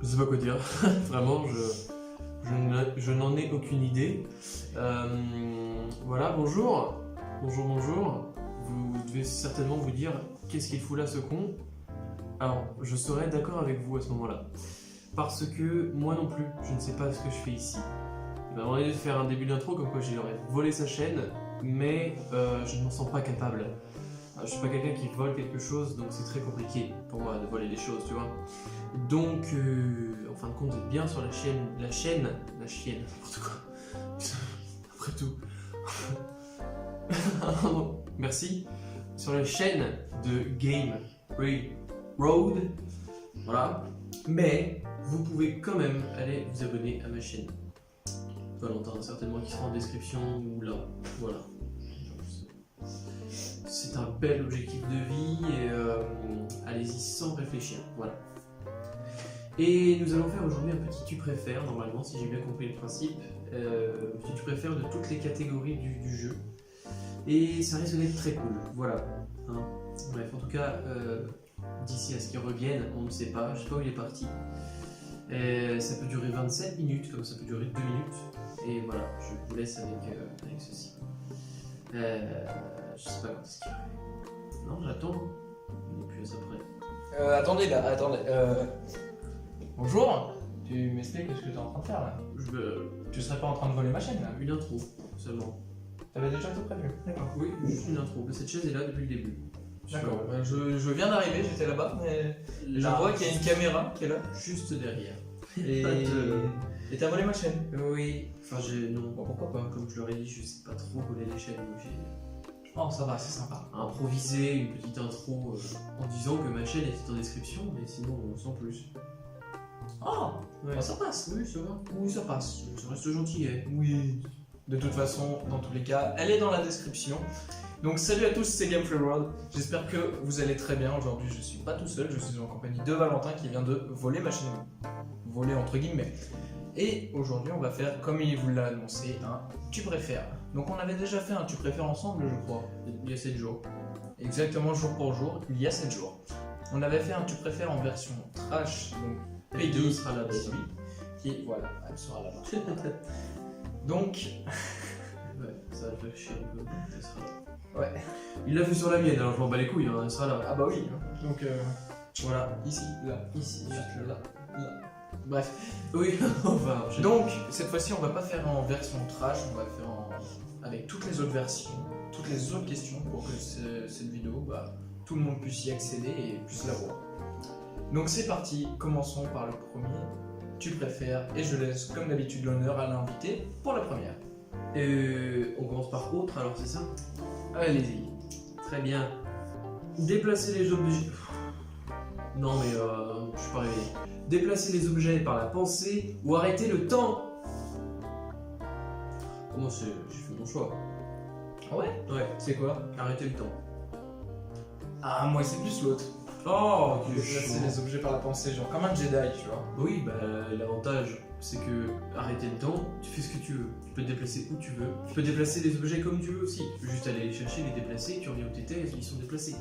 Je sais pas quoi dire. Vraiment, je n'en ai aucune idée. Voilà, bonjour. Bonjour. Vous devez certainement vous dire qu'est-ce qu'il fout là ce con. Alors, je serais d'accord avec vous à ce moment-là. Parce que moi non plus, je ne sais pas ce que je fais ici. Il m'a demandé de faire un début d'intro comme quoi j'aurais volé sa chaîne, mais je ne m'en sens pas capable. Je suis pas quelqu'un qui vole quelque chose, donc c'est très compliqué pour moi de voler des choses, tu vois. Donc, en fin de compte, vous êtes bien sur la chienne, n'importe quoi. Après tout. Merci. Sur la chaîne de Game Road, voilà. Mais vous pouvez quand même aller vous abonner à ma chaîne. Valentin, certainement, qui sera en description ou là. Voilà. C'est un bel objectif de vie et allez-y sans réfléchir. Voilà. Et nous allons faire aujourd'hui un petit tu préfères, normalement, si j'ai bien compris le principe. Petit tu préfères de toutes les catégories du jeu. Et ça risque d'être très cool. Voilà. Hein. Bref, en tout cas, d'ici à ce qu'il revienne, on ne sait pas. Je sais pas où il est parti. Ça peut durer 27 minutes, comme ça peut durer 2 minutes. Et voilà, je vous laisse avec ceci. Je sais pas quand est-ce qu'il arrive. Non, j'attends. Il n'est plus à ça près. Attendez. Bonjour. Tu m'expliques ce que tu es en train de faire là? Tu serais pas en train de voler ma chaîne là? Une intro, seulement. T'avais déjà tout prévu? D'accord. Oui, juste une intro. Cette chaise est là depuis le début. D'accord. Je viens d'arriver, j'étais là-bas, mais je vois qu'il y a une caméra qui est là. Juste derrière. Et t'as volé ma chaîne? Oui. Enfin, non, bon, pourquoi pas. Comme je leur ai dit, je sais pas trop voler les chaînes. Donc j'ai Oh, ça va, c'est sympa. improvisé une petite intro en disant que ma chaîne était en description, mais sinon, sans plus. Oh, Ouais. bah, ça passe. Oui, ça va. Oui, ça passe. Ça reste gentil, hein. Oui. De toute façon, dans tous les cas, elle est dans la description. Donc salut à tous, c'est Game Free World. J'espère que vous allez très bien. Aujourd'hui, je suis pas tout seul, je suis en compagnie de Valentin qui vient de voler ma chaîne. Voler entre guillemets. Et aujourd'hui, on va faire, comme il vous l'a annoncé, un tu préfères. Donc on avait déjà fait un tu préfères ensemble, je crois. Il y a 7 jours. Exactement, jour pour jour, il y a 7 jours. On avait fait un tu préfères en version trash, donc P2 sera là, P2, qui, voilà, elle sera là-bas. Donc, Ouais, ça va faire chier un peu. Elle sera là. ouais. Il l'a fait sur la mienne, alors je m'en bats les couilles, hein, elle sera là. Ah bah oui. Donc voilà, ici, là, juste là, là. Bref. Oui, on va. Donc cette fois-ci, on va pas faire en version trash, on va faire avec toutes les autres versions, toutes les autres questions pour que cette vidéo, tout le monde puisse y accéder et puisse la voir. Donc c'est parti, commençons par le premier. Tu préfères, et je laisse comme d'habitude l'honneur à l'invité pour la première. On commence par autre, alors c'est ça? Allez-y. Très bien. Déplacer les objets. Non mais je suis pas réveillé. Déplacer les objets par la pensée ou arrêter le temps. Moi j'ai fait mon choix. Ah ouais? Ouais, C'est quoi? arrêter le temps. Ah moi c'est plus l'autre. Oh, Déplacer les objets par la pensée, genre comme un Jedi, tu vois. Oui, l'avantage c'est que arrêter le temps, tu fais ce que tu veux. Tu peux te déplacer où tu veux. Tu peux déplacer les objets comme tu veux aussi. Tu peux juste aller les chercher, les déplacer, tu reviens où t'étais, ils sont déplacés.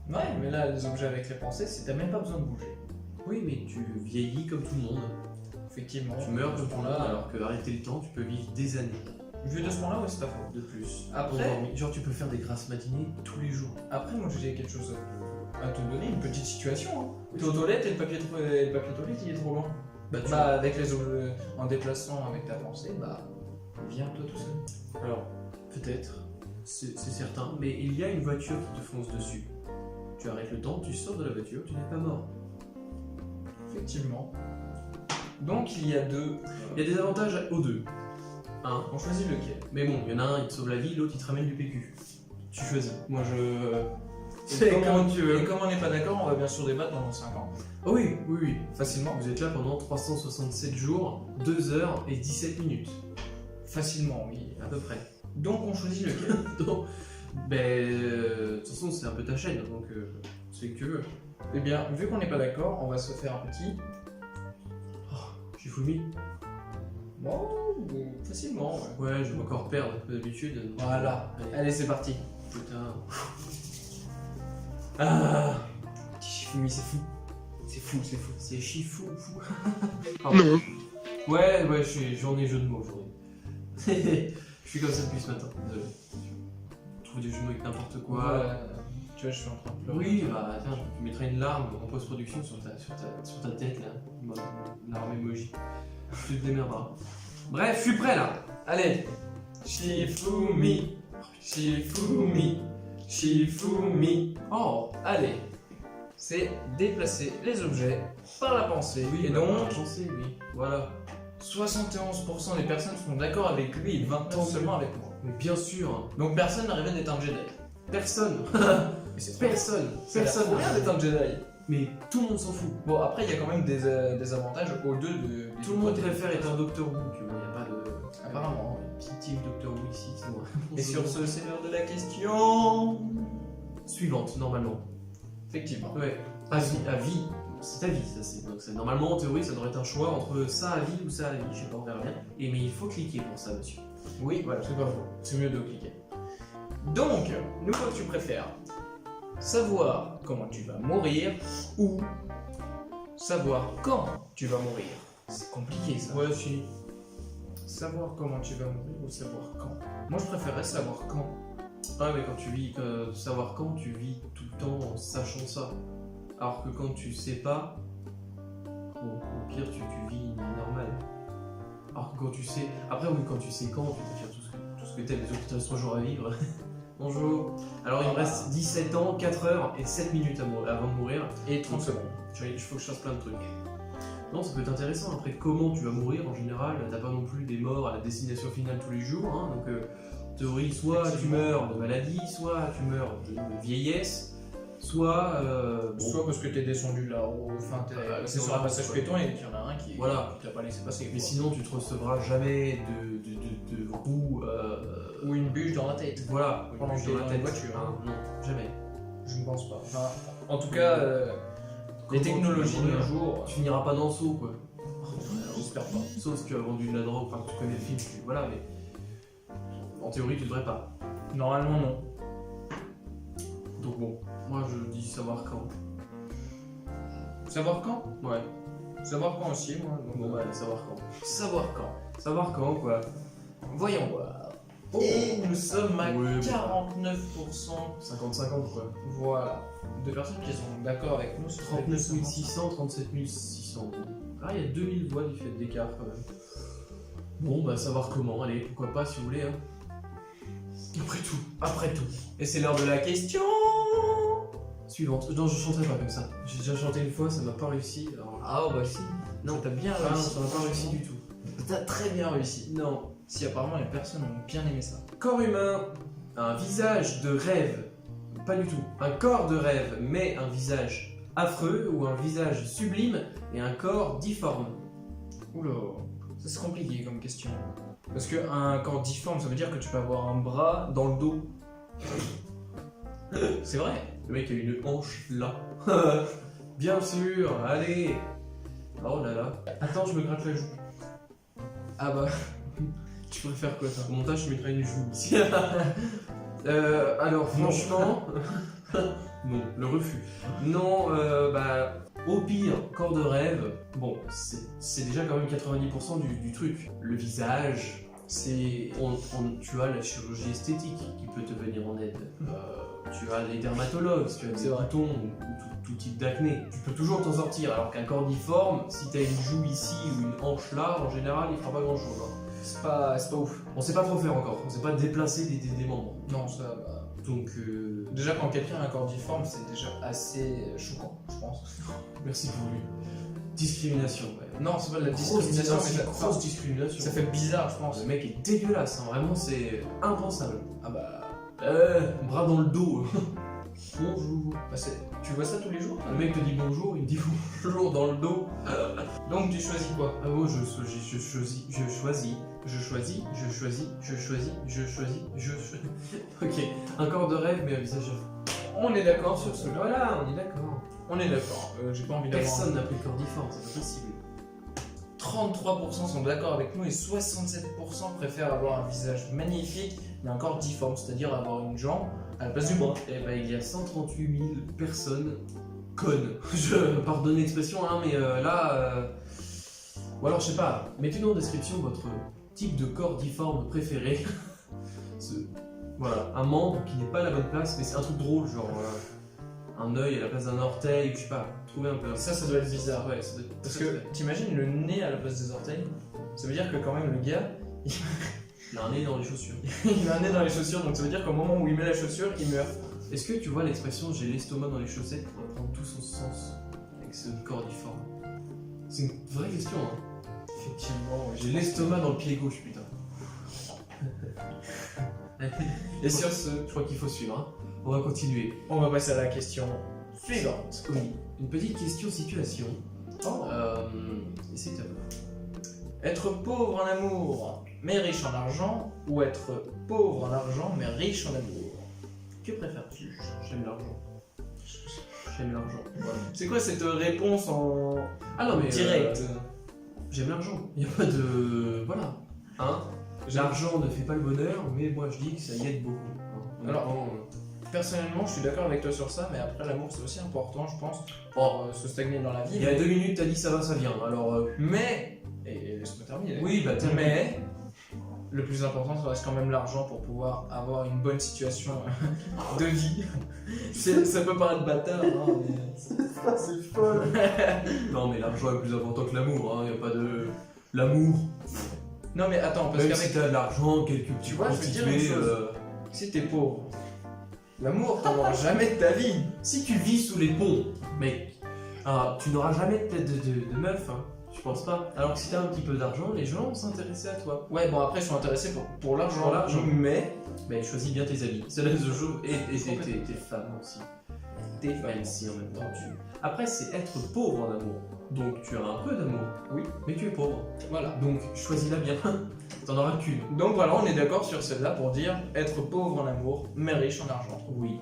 Ouais, mais là, les objets avec les pensées, t'as même pas besoin de bouger. Oui, mais tu vieillis comme tout le monde. Effectivement. Tu meurs comme tout le monde, là. alors que arrêter le temps, tu peux vivre des années Vu de ce moment-là, ouais, c'est pas faux. de plus. Après- Endormi. Genre tu peux faire des grasses matinées tous les jours. Après, moi, j'ai quelque chose à te donner, une petite situation. Hein. Oui. T'es aux toilettes et le papier toilette, il est trop loin. Bah, tu Avec les objets, en déplaçant avec ta pensée, viens toi tout seul. Alors, peut-être, c'est certain, mais il y a une voiture qui te fonce dessus. Tu arrêtes le temps, tu sors de la voiture, tu n'es pas mort. Effectivement. Donc, il y a deux. Il y a des avantages aux deux. Un, On choisit lequel? mais bon, il y en a un, il te sauve la vie, l'autre, il te ramène du PQ. Tu choisis. Moi, je... Et C'est comme comme on- tu veux. Et comme on n'est pas d'accord, on va bien sûr débattre pendant 5 ans. Oh oui, oui, oui. Facilement. Vous êtes là pendant 367 jours, 2 heures et 17 minutes. Facilement, oui. À peu près. Donc, on choisit lequel? Donc, de toute façon, c'est un peu ta chaîne, donc c'est que... Eh bien, vu qu'on n'est pas d'accord, on va se faire un petit. J'ai Fumi. Bon, facilement. Ouais. Ouais, je vais encore perdre, comme d'habitude. donc, Voilà. Allez, Allez, c'est parti. putain. Ah, Petit Shifumi, c'est fou. C'est fou, c'est fou. C'est chifou, fou. Pardon. Ouais, j'en ai jeu de mots aujourd'hui. Je suis comme ça depuis ce matin. Désolé. Je trouve des jeux de mots avec n'importe quoi. Tu vois, je suis en train de pleurer. Oui, bah attends, tu mettras une larme en post-production sur ta tête là. Larme emoji. Tu te démerderas. Bref, je suis prêt là. Allez. Shifumi, Shifumi, Shifumi. Oh, Allez, c'est déplacer les objets par la pensée. oui, et bah, donc, pensez, oui. Voilà. 71% des personnes sont d'accord avec lui et 29% seulement avec moi. Mais bien sûr. Donc personne n'arrivait d'être un Jedi. Personne. Et c'est Personne. Personne Personne. rien d'être un Jedi. Mais tout le monde s'en fout. Bon, après, il y a quand même des avantages aux deux de. Tout le monde préfère être un Doctor Who, tu vois. Il n'y a pas de. Apparemment. Petit team Doctor Who ici, c'est moi. Et sur ce, c'est l'heure de la question. Suivante, normalement. Effectivement. Ouais. À vie. C'est à vie, ça c'est. Donc normalement en théorie ça devrait être un choix entre ça à vie ou ça à vie, je sais pas, on verra bien. Et mais il faut cliquer pour ça, monsieur. Oui, voilà, c'est pas faux. C'est mieux de cliquer. Donc, nous, quoi que tu préfères savoir comment tu vas mourir ou savoir quand tu vas mourir? C'est compliqué ça. Ouais, si. Savoir comment tu vas mourir ou savoir quand? Moi, je préférerais savoir quand. Ah mais quand tu vis, savoir quand tu vis tout le temps en sachant ça. Alors que quand tu sais pas, bon, au pire tu vis une vie normale. Alors que quand tu sais, après oui quand tu sais quand, tu peux faire tout ce que t'aimes, les autres il te reste 3 jours à vivre. Bonjour. Alors il me reste 17 ans, 4 heures et 7 minutes avant de mourir. Et 30 secondes. Il faut que je fasse plein de trucs. Non, ça peut être intéressant. Après, comment tu vas mourir en général, t'as pas non plus des morts à la destination finale tous les jours. Hein, donc, en théorie, soit tu meurs de maladie, soit tu meurs de vieillesse, soit. Soit parce que t'es descendu là-haut, enfin, c'est sur un passage piéton et qu'il y en a un qui t'a pas laissé passer. Mais sinon, tu te recevras jamais de roue. Ou une bûche dans la tête. Voilà, Pendant que t'es dans une voiture. Hein, non, jamais. Je ne pense pas. Enfin, en tout cas, les technologies de nos jours. Tu finiras pas dans le seau, quoi. J'espère pas. Sauf si tu as vendu de la drogue, enfin, tu connais le film, voilà, mais. En théorie, tu devrais pas. Normalement, non. Donc bon, moi je dis savoir quand. Savoir quand? Ouais. Savoir quand aussi, moi. Donc, Bon bah, savoir quand. savoir quand? Savoir quand, quoi. Voyons voir. Oh. Et nous sommes à Ouais, 49%. 50-50, quoi. Voilà. De personnes qui sont d'accord avec nous. 39 600, 37 600. Ah, il y a 2000 voix du fait d'écart, quand même. Bon, bah, savoir comment, allez, pourquoi pas, si vous voulez, hein. Après tout. Et c'est l'heure de la question. Suivante. Non, je chanterai pas comme ça. J'ai déjà chanté une fois, ça m'a pas réussi. Alors... Ah, bah si. Non, t'as bien non, réussi. ça m'a pas réussi du tout. T'as très bien réussi. Non. Si apparemment les personnes ont bien aimé ça. Corps humain, un visage de rêve. Pas du tout. Un corps de rêve, mais un visage affreux ou un visage sublime et un corps difforme. Oula, ça c'est compliqué comme question. Parce que un corps difforme, ça veut dire que tu peux avoir un bras dans le dos. C'est vrai. Le mec a une hanche là. Bien sûr, allez. Oh là là. Attends, je me gratte la joue. Ah bah, tu préfères quoi toi? Au montage, je mettrai une joue ici. Alors, franchement. Non, le refus. Non, bah. Au pire, corps de rêve, bon, c'est déjà quand même 90% du truc. Le visage, c'est. Tu as la chirurgie esthétique qui peut te venir en aide. Tu as les dermatologues, si tu as des boutons ou tout type d'acné. Tu peux toujours t'en sortir, alors qu'un corps difforme, si tu as une joue ici ou une hanche là, en général, il fera pas grand chose. Hein. C'est pas ouf. On sait pas trop faire encore, on sait pas déplacer des membres. Non, ça bah. Donc. Déjà, quand quelqu'un a un corps difforme, c'est déjà assez choquant, je pense. Merci pour lui. Discrimination, ouais. Non, c'est pas de la discrimination, mais ça, grosse discrimination. ça fait bizarre, je pense. Le mec est dégueulasse, hein. Vraiment, c'est impensable. Ah bah. Bras dans le dos. Bonjour. Bah tu vois ça tous les jours? Le mec te dit bonjour, il me dit bonjour dans le dos. Donc tu choisis quoi? Ah moi je choisis. Ok, un corps de rêve mais un visage. On est d'accord sur ce. Voilà, on est d'accord. On est d'accord. J'ai pas envie d'avoir. Personne n'a pris le corps difforme, c'est pas possible. 33% sont d'accord avec nous et 67% préfèrent avoir un visage magnifique mais un corps difforme, c'est-à-dire avoir une jambe à la place du bras. Et bah il y a 138 000 personnes conne. Pardonne l'expression, hein, mais là... Ou alors, je sais pas, mettez-nous en description votre type de corps difforme préféré. Voilà, un membre qui n'est pas à la bonne place, mais c'est un truc drôle, genre un œil à la place d'un orteil, je sais pas, trouvez un peu... Ça doit être bizarre. Ouais, ça doit être Parce très, que très- t'imagines le nez à la place des orteils, ça veut dire que quand même le gars, Il a un nez dans les chaussures. il a un nez dans les chaussures, donc ça veut dire qu'au moment où il met la chaussure, il meurt. Est-ce que tu vois l'expression j'ai l'estomac dans les chaussettes pour prendre tout son sens avec ce corps difforme? C'est une vraie question, hein. Effectivement, J'ai l'estomac dans le pied gauche, putain. Et sur ce, Je crois qu'il faut suivre, hein. On va continuer. on va passer à la question suivante. Oui, une petite question situation. Oh. C'est top. Être pauvre en amour, mais riche en argent, ou être pauvre en argent, mais riche en amour? Que préfères-tu? J'aime l'argent. J'aime l'argent. C'est quoi cette réponse en Ah non, mais. direct? J'aime l'argent. Il n'y a pas de. Voilà. Hein? L'argent ne fait pas le bonheur, mais moi je dis que ça y aide beaucoup. Hein. Alors, Honnêtement, Personnellement, je suis d'accord avec toi sur ça, mais après l'amour c'est aussi important, je pense, pour se stagner dans la vie. il y a 2 minutes, t'as dit ça va, ça vient. Alors. Mais, et laisse-moi terminer. Oui, bah termine. Mais le plus important, ça reste quand même l'argent pour pouvoir avoir une bonne situation de vie. Ça peut paraître bâtard, hein, mais c'est folle. Non, mais l'argent est plus important que l'amour. Hein. Il n'y a pas de. L'amour. Non mais attends, parce Même qu'avec si t'as de l'argent, quelques petits Tu vois, je veux dire prostituées, une chose. Si t'es pauvre, l'amour t'en auras jamais de ta vie. Si tu vis sous les ponts, mec, tu n'auras jamais de meuf, hein. Je pense pas. Alors que si t'as un petit peu d'argent, les gens vont s'intéresser à toi. Ouais, bon après ils sont intéressés pour l'argent, Pour l'argent. mais Mais choisis bien tes habits. C'est la même chose. Et tes femmes aussi. t'es Même si en même temps tu. Après, c'est être pauvre en amour. Donc tu as un peu d'amour. Oui. Mais tu es pauvre. Voilà. Donc choisis-la bien. T'en auras qu'une. Donc voilà, on est d'accord sur celle-là pour dire être pauvre en amour, mais riche en argent. Oui.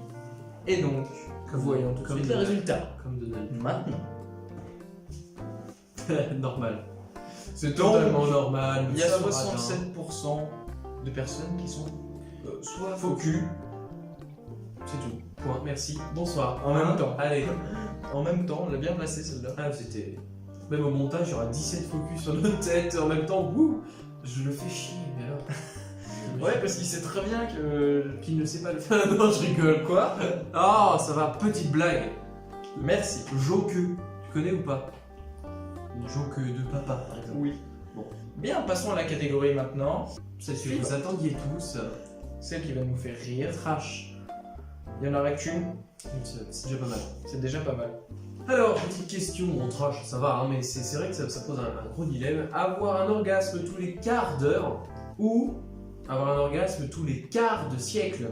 Et donc, Comme voyons tout de comme suite les Donald. résultats. Comme Donald. Maintenant. Normal. C'est Donc, totalement normal. Il y a Ça va, 67% de personnes qui sont soit faux cul, C'est tout. Point. Merci. Bonsoir. en même temps. Allez. En même temps, on l'a bien placé celle-là. Ah, c'était. Même au montage, il y aura 17 focus sur notre tête. En même temps, wouh, je le fais chier, mais alors. Ouais, parce qu'il sait très bien que. Qui ne sait pas le faire. Non, je rigole. Quoi? Ah, ça va, petite blague. Merci. Joke. Tu connais ou pas? Une joke de papa, par exemple. Oui. Bon. Bien, passons à la catégorie maintenant. Celle que vous attendiez tous. Celle qui va nous faire rire. Trash. Il n'y en aura qu'une, C'est déjà pas mal. c'est déjà pas mal. Alors, petite question, bon, trash, ça va, hein, mais c'est vrai que ça pose un gros dilemme. Avoir un orgasme tous les quarts d'heure ou avoir un orgasme tous les quarts de siècle,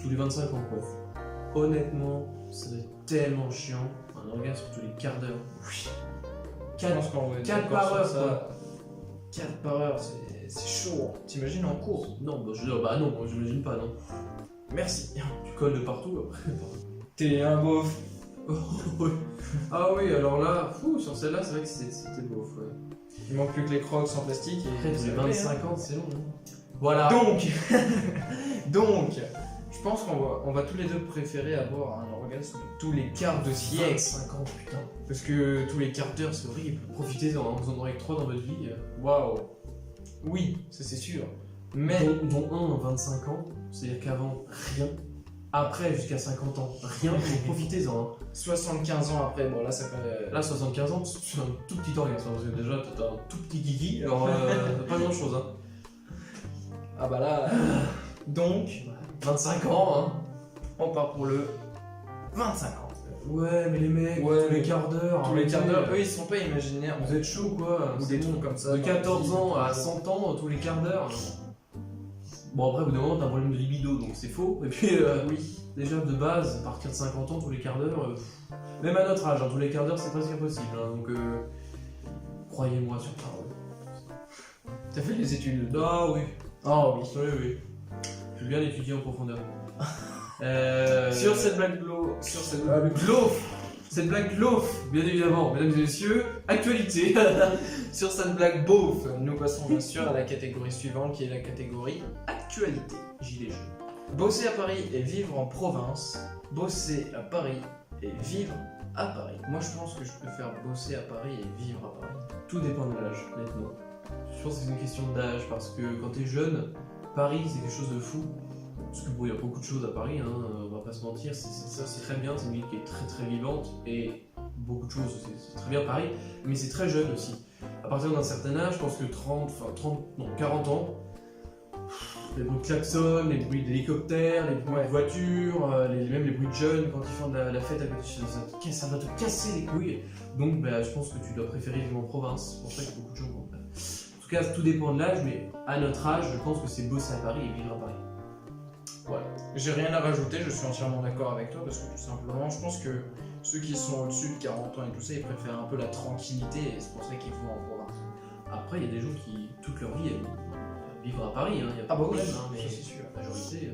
tous les 25 ans, quoi. Honnêtement, ça doit être tellement chiant, un orgasme tous les quarts d'heure. Je pense qu'on va être 4 d'accord par sur heure, ça. quoi. 4 par heure, c'est chaud. T'imagines en cours? Non, bah non, moi, j'imagine pas, non. Merci. Tu colles de partout après. T'es un beauf. Ah oui, alors là, fou, sur celle-là, c'est vrai que c'était beau. Ouais. Il manque plus que les crocs en plastique et. Après, tous les ça va, 25 ans, c'est long. Hein. Voilà. Donc, je pense qu'on va tous les deux préférer avoir un orgasme tous les quarts de siècle. 25 ans, putain. Parce que tous les quarts d'heure, c'est horrible. Profitez-en, hein, vous en aurez que 3 dans votre vie. Waouh. Oui, ça c'est sûr. Mais Dont un en 25 ans, c'est-à-dire qu'avant, rien. Après, jusqu'à 50 ans, rien. Donc profitez-en. Hein. 75 ans après, bon là ça fait. Là, 75 ans, c'est un tout petit orgasme. Parce que déjà, t'as un tout petit kiki, alors pas grand-chose. Hein. Ah bah là. Donc, 25 ans, hein. on part pour le 25 ans. Ouais, mais les mecs, Ouais, tous les mais quarts d'heure. Tous les arrêtez. quarts d'heure, eux ils sont pas imaginaires. Vous êtes chaud quoi. Ou c'est des bon. trucs comme ça. De dans la 14 vie. ans à 100 ans, tous les quarts d'heure. Bon, après, au bout d'un moment, t'as un problème de libido, donc c'est faux. Et puis, Oui. déjà de base, à partir de 50 ans, tous les quarts d'heure, même à notre âge, hein, tous les quarts d'heure, c'est presque impossible. Hein, donc, croyez-moi sur parole. T'as fait les études. Ah oui, Oh oui. oui, oui. J'ai bien étudié en profondeur. Sur cette blague glow. Sur cette Glof. Cette blague Glof, bien évidemment, mesdames et messieurs, actualité. Sur cette blague beauf, nous passons bien sûr à la catégorie suivante qui est la catégorie actualité. Gilet jaune. Bosser à Paris et vivre en province. Bosser à Paris et vivre à Paris. Moi, je pense que je préfère bosser à Paris et vivre à Paris. Tout dépend de l'âge, honnêtement. Je pense que c'est une question d'âge parce que quand t'es jeune, Paris c'est quelque chose de fou. Parce que bon, il y a beaucoup de choses à Paris, hein, on va pas se mentir, c'est très bien, c'est une ville qui est très très vivante et beaucoup de choses, c'est très bien Paris, mais c'est très jeune aussi. À partir d'un certain âge, je pense que 40 ans, les bruits de klaxon, les bruits d'hélicoptères, les bruits de voitures, même les bruits de jeunes quand ils font de la fête à côté de chez eux, ça va te casser les couilles. Donc bah, je pense que tu dois préférer vivre en province, c'est pour ça que beaucoup de gens vont. En tout cas, tout dépend de l'âge, mais à notre âge, je pense que c'est bosser à Paris et vivre à Paris. Voilà. J'ai rien à rajouter, je suis entièrement d'accord avec toi parce que tout simplement, je pense que ceux qui sont au-dessus de 40 ans et tout ça, ils préfèrent un peu la tranquillité et c'est pour ça qu'ils vont en province. Après, il y a des gens qui, toute leur vie, vivent à Paris, il n'y a pas de problème, mais ça, c'est sûr. la majorité,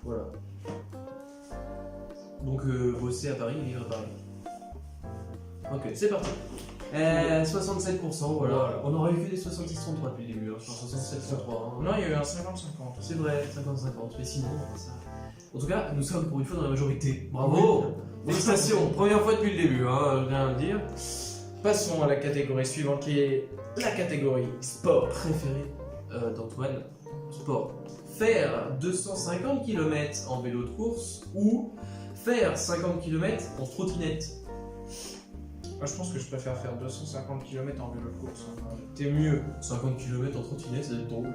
voilà. Donc, bosser à Paris, vivre à Paris. Ok, c'est parti. 67%, voilà. On aurait vu des 66-33 depuis le début, hein. Enfin, 67-33. Hein. Non, il y a eu un 50-50. C'est vrai, 50-50, mais sinon, ça. En tout cas, nous sommes pour une fois dans la majorité. Bravo! Félicitations, première fois depuis le début, hein, rien à dire. Passons à la catégorie suivante qui est la catégorie sport. Préféré d'Antoine, sport. Faire 250 km en vélo de course ou faire 50 km en trottinette. Moi, je pense que je préfère faire 250 km en vélo de course. Hein. T'es mieux. 50 km en trottinette, ça va être drôle.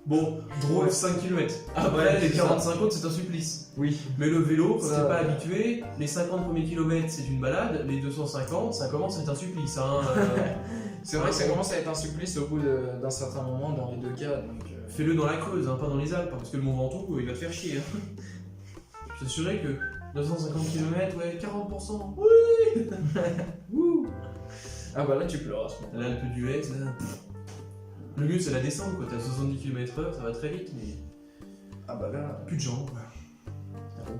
Bon, drôle, Ouais. 5 km. Après, Ouais, les c'est 45 autres, c'est un supplice. Oui. Mais le vélo, quand Ça- t'es pas habitué, les 50 premiers kilomètres, c'est une balade. Les 250, ça commence à être un supplice. Hein. C'est vrai que ça commence à être un supplice au bout d'un certain moment dans les deux cas. Donc, Fais-le dans la Creuse, hein, pas dans les Alpes, parce que le Mont Ventoux, il va te faire chier. Hein. Je t'assurerai que 250 km, ouais, 40%. Oui. Wouh. Ah bah là, tu pleures à ce moment. L'Alpe d'Huez, là. Le mieux, c'est la descente, quoi. T'as 70 km/h, ça va très vite, mais Ah bah là. plus de jambes, quoi.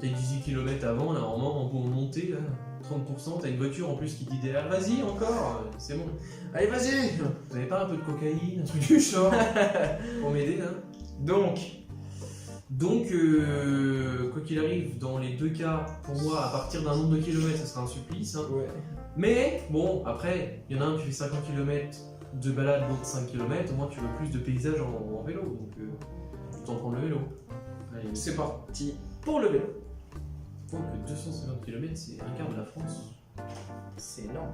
T'as 18 km avant, là, en montée, là. 30%, t'as une voiture en plus qui dit derrière, vas-y encore, c'est bon. Allez, vas-y. Vous avez pas un peu de cocaïne, un truc du genre pour m'aider là? Donc, quoi qu'il arrive, dans les deux cas, pour moi, à partir d'un nombre de kilomètres, ça sera un supplice. Hein. Ouais. Mais bon, après, il y en a un qui fait 50 km de balade, l'autre 5 km, au moins tu veux plus de paysages en vélo, donc autant prendre le vélo. Allez, C'est parti pour le vélo. donc 250 km, c'est un quart de la France. C'est énorme.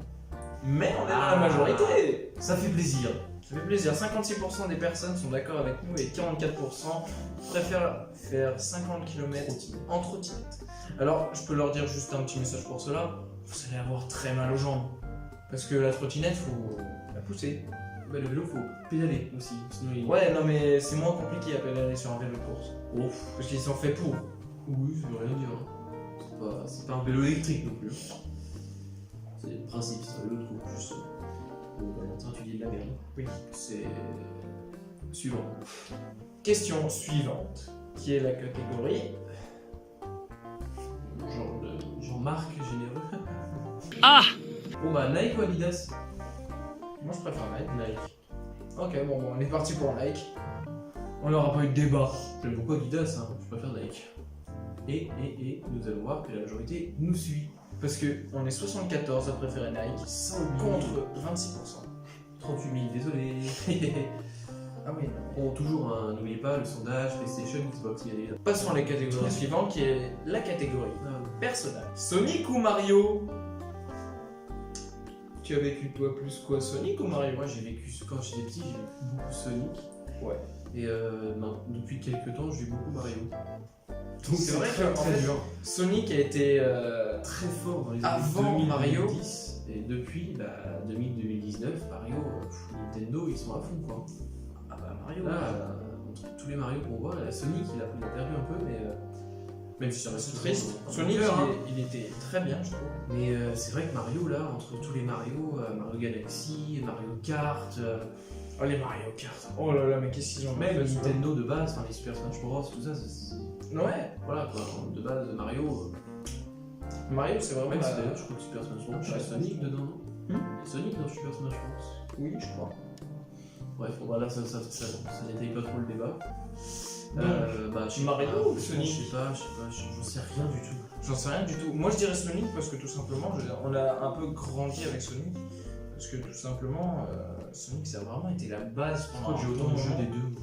Mais on est dans Ah. la majorité. Ça fait plaisir. Ça fait plaisir. 56% des personnes sont d'accord avec nous et 44% préfèrent faire 50 km en trottinette. Alors, je peux leur dire juste un petit message pour cela. Vous allez avoir très mal aux jambes. Parce que la trottinette, faut la pousser. Bah, le vélo, faut pédaler aussi. Sinon, Ouais, non, mais c'est moins compliqué à pédaler sur un vélo de course. Ouf. Parce qu'ils sont faits pour. Oui, ça veut rien dire. Hein. C'est pas un vélo électrique non plus. C'est le principe, c'est un vélo de course, juste. Bon, Valentin, tu dis de la merde. Oui. C'est. Suivant. Question suivante, qui est la catégorie. Jean-Marc généreux. Ah! Bon bah, Nike ou Adidas? Moi, je préfère Nike. Nike. Ok, bon, on est parti pour Nike. On n'aura pas eu de débat. J'aime beaucoup Adidas, hein. Je préfère Nike. Et nous allons voir que la majorité nous suit. Parce que on est 74 à préférer Nike 100 000 contre 26%. 38 000, désolé. Ah oui. Bon, toujours, hein, n'oubliez pas le sondage, PlayStation, Xbox, il y a Passons à la catégorie suivante qui est la catégorie Ah, personnage. Sonic ou Mario? Tu as vécu toi plus quoi, Sonic ou Mario? Moi j'ai vécu, quand j'étais petit, j'ai vécu beaucoup Sonic. Ouais. Et depuis quelques temps, j'ai beaucoup Mario. Donc C'est vrai très, que, en très fait, dur. Sonic a été Très fort dans les avant années 2000, Mario. 2010. Et depuis 2019, Mario, Nintendo, ils sont à fond quoi. Ah bah Mario. Là, entre tous les Mario qu'on voit, la Sonic, il a perdu un peu, mais même si ça reste C'est toujours triste. un Sonic, cœur, hein. il était très bien, je trouve. Mais c'est vrai que Mario, là, entre tous les Mario, Mario Galaxy, Mario Kart, Oh les Mario Kart. Oh là là, mais qu'est-ce qu'ils ont même fait, ça. Nintendo de base, enfin les Super Smash Bros, tout ça, Ouais. voilà quoi, de base Mario. Mario, c'est vraiment. Même si la- d'ailleurs, je crois que Super Smash Bros, il y a Ouais, Sonic dedans, non? Hmm. Il y a Sonic dans Super Smash Bros. Oui, je crois. Bref, bon, voilà, ça n'étaye pas trop le débat. Donc, Je sais Mario pas, ou Sonic? Je sais pas, j'en sais rien du tout. J'en sais rien du tout. Moi je dirais Sonic parce que tout simplement, on a un peu grandi avec Sonic. Parce que tout simplement, Sonic ça a vraiment été la base Je crois pendant que j'ai un autant de bon jeux moment. des deux.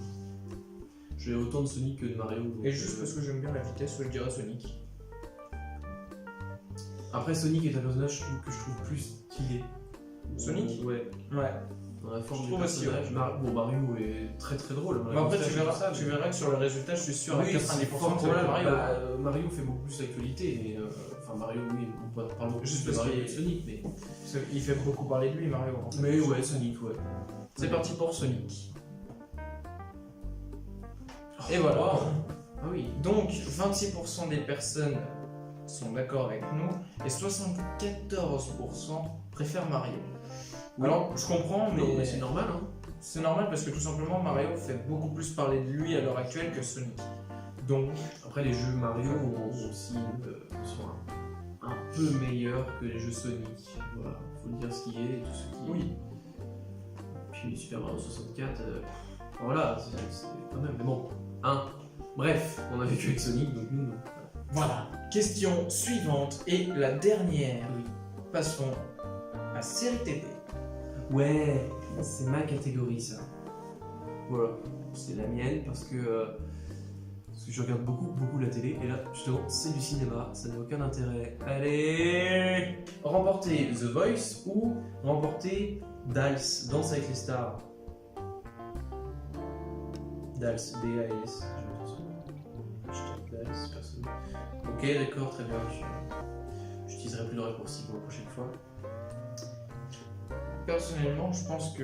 J'ai autant de Sonic que de Mario. Donc, Et juste parce que j'aime bien la vitesse, je dirais Sonic. Après, Sonic est un personnage que je trouve plus stylé. Sonic ? Ouais. Ouais. Dans la forme Je du trouve aussi, personnage. Bon, Mario est très très drôle. Bah après tu verras, ça, tu verras que sur le résultat, je suis sûr à oui, 90% c'est que fort ça va être probable. Mario. Mario fait beaucoup plus d'actualité. Mais, enfin, Mario, oui, on parle beaucoup Juste plus de parce Mario qu'il- que Sonic. Mais... Il fait beaucoup parler de lui, Mario. mais ouais, Sonic, ouais. C'est parti pour Sonic. Et voilà. Wow. Ah oui. Donc 26% des personnes sont d'accord avec nous et 74% préfèrent Mario. Oui. Alors je comprends, Non, mais mais c'est normal, hein. c'est normal parce que tout simplement Mario fait beaucoup plus parler de lui à l'heure actuelle que Sonic. Donc Après, les jeux Mario aussi sont un peu meilleurs que les jeux Sonic. Voilà, faut dire ce qui est et tout ce qui est. oui. Puis Super Mario 64, voilà, c'est quand même. Mais bon, hein. Bref, on a vécu avec Sonic, donc nous, non. Voilà. Question suivante et la dernière. Oui. Passons à série TV. Ouais, c'est ma catégorie ça. Voilà, c'est la mienne parce que je regarde beaucoup la télé et là justement c'est du cinéma, ça n'a aucun intérêt. Allez, remporter The Voice ou remporter Dals, Danse avec les stars. Dals, D-A-S. Je tape Dals, personne. Ok, d'accord, très bien. Je n'utiliserai plus de raccourci pour la prochaine fois. Personnellement, je pense que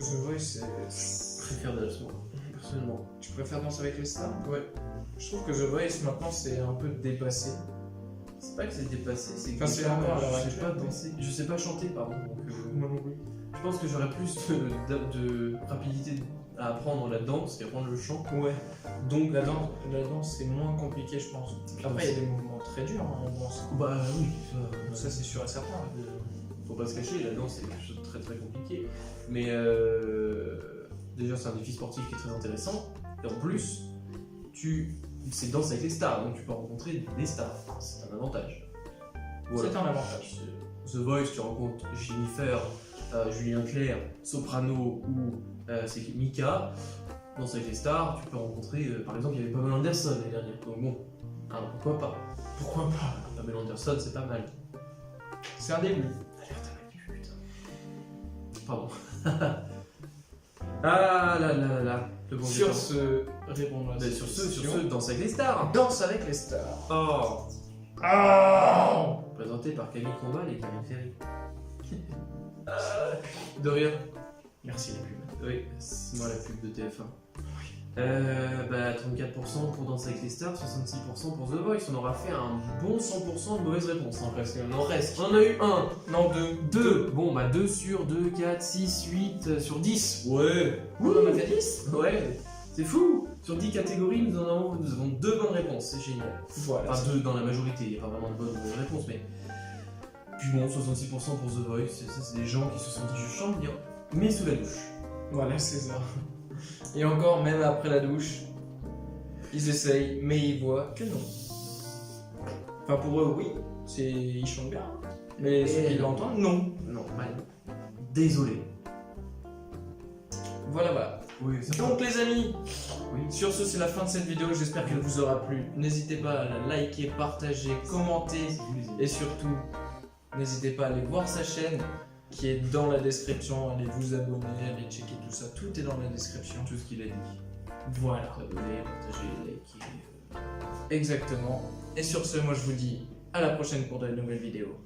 The Voice, Je préfère Dals, moi, personnellement. tu préfères Danser avec les stars? Ouais. Je trouve que The Voice maintenant c'est un peu dépassé. C'est pas que c'est dépassé, c'est que Enfin, c'est déjà, encore à l'heure je sais pas actuelle. danser, je sais pas chanter, pardon. Donc, Moi non plus. je pense que j'aurais plus de rapidité à apprendre la danse qu'à apprendre le chant. Ouais. Donc La danse c'est moins compliqué, je pense. Après, il y a des mouvements très durs en danse. bah oui, Ça c'est sûr et certain. faut pas se cacher, la danse c'est quelque chose de très très compliqué. Mais déjà c'est un défi sportif qui est très intéressant. Et en plus, c'est danse avec les stars, donc tu peux rencontrer des stars. C'est un avantage. Voilà. C'est un avantage. The Voice, tu rencontres Jennifer, Julien Clerc, Soprano ou c'est Mika. Danse avec les stars, tu peux rencontrer, par exemple, il y avait Pamela Anderson l'année dernière. Donc bon, hein, pourquoi pas. Pourquoi pas? Pamela Anderson, c'est pas mal. C'est un début. Alerte à ma putain. Pardon. Ah là là là là. Le bon Sur débat. ce, répondons à cette Sur question. ce, Danse avec les stars. Danse avec les stars. Oh. Ah Présenté par Camille Combal et Camille Ferry. De rien. Merci la pub. Oui, c'est moi la pub de TF1. Bah 34% pour Danse avec les stars, 66% pour The Voice. On aura fait un bon 100% de mauvaises réponses. Hein, presque. On en reste. On en a eu un. Non, deux. 2. Bon, bah 2 sur 2, 4, 6, 8 sur 10. Ouais. On en a fait 10. Ouais. C'est fou. Sur 10 catégories, nous avons 2 bonnes réponses. C'est génial. Voilà. Enfin, 2 dans la majorité. Il n'y a pas vraiment de bonnes réponses, mais... Puis bon, 66% pour The Voice. Ça, c'est des gens qui se sont dit, je chante bien, mais sous la douche. Voilà, c'est ça. Et encore, même après la douche, ils essayent, mais ils voient que non. Enfin, pour eux, oui, ils chantent bien. Mais ceux qui l'entendent, non. Non, mal. Désolé. Voilà. Oui, ça Donc, les amis, Oui. sur ce, c'est la fin de cette vidéo. J'espère qu'elle vous aura plu. N'hésitez pas à la liker, partager, commenter. Et surtout, n'hésitez pas à aller voir sa chaîne qui est dans la description. Allez vous abonner, allez checker tout ça. Tout est dans la description. tout ce qu'il a dit. Voilà. Abonner, partager, liker. Exactement. Et sur ce, moi je vous dis à la prochaine pour de nouvelles vidéos.